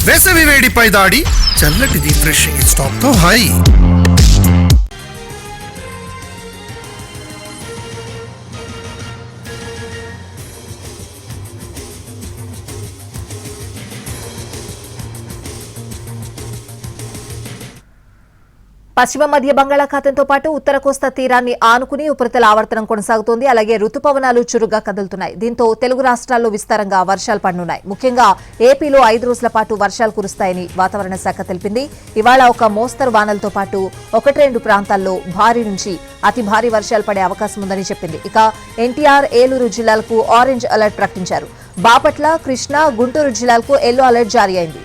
వేసవి వేడిపై దాడి, చల్లటి రిఫ్రెషింగ్ స్టాక్ తో హై. పశ్చిమ మధ్య బంగాళాఖాతంతో పాటు ఉత్తర కోస్తా తీరాన్ని ఆనుకుని ఉపరితల ఆవర్తనం కొనసాగుతోంది. అలాగే రుతుపవనాలు చురుగ్గా కదులుతున్నాయి. దీంతో తెలుగు రాష్ట్రాల్లో విస్తారంగా వర్షాలు పడనున్నాయి. ముఖ్యంగా ఏపీలో 5 రోజుల పాటు వర్షాలు కురుస్తాయని వాతావరణ శాఖ తెలిపింది. ఇవాళ ఒక మోస్తరు వానలతో పాటు 1-2 ప్రాంతాల్లో భారీ నుంచి అతి భారీ వర్షాలు పడే అవకాశం ఉందని చెప్పింది. ఇక ఎన్టీఆర్, ఏలూరు జిల్లాలకు ఆరెంజ్ అలర్ట్ ప్రకటించారు. బాపట్ల, కృష్ణా, గుంటూరు జిల్లాలకు ఎల్లో అలర్ట్ జారీ అయింది.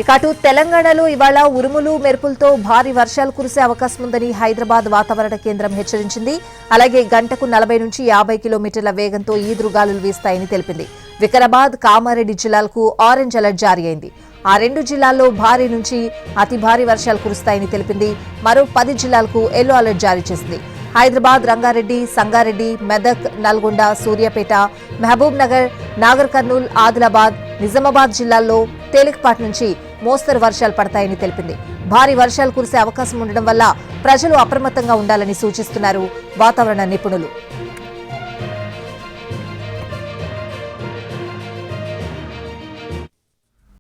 ఇక అటు తెలంగాణలో ఇవాళ ఉరుములు మెరుపులతో భారీ వర్షాలు కురిసే అవకాశం ఉందని హైదరాబాద్ వాతావరణ కేంద్రం హెచ్చరించింది. అలాగే గంటకు 40 నుంచి 50 కిలోమీటర్ల వేగంతో ఈదురుగాలులు వీస్తాయని తెలిపింది. వికారాబాద్, కామారెడ్డి జిల్లాలకు ఆరెంజ్ అలర్ట్ జారీ అయింది. ఆ 2 జిల్లాల్లో భారీ నుంచి అతి భారీ వర్షాలు కురుస్తాయని తెలిపింది. మరో 10 జిల్లాలకు ఎల్లో అలర్ట్ జారీ చేసింది. హైదరాబాద్, రంగారెడ్డి, సంగారెడ్డి, మెదక్, నల్గొండ, సూర్యాపేట, మహబూబ్ నగర్, నాగర్ కర్నూల్, ఆదిలాబాద్, నిజామాబాద్ జిల్లాల్లో తేలికపాటి నుంచి మోస్తరు వర్షాలు పడతాయని తెలిపింది. భారీ వర్షాలు కురిసే అవకాశం ఉండడం వల్ల ప్రజలు అప్రమత్తంగా ఉండాలని సూచిస్తున్నారు వాతావరణ నిపుణులు.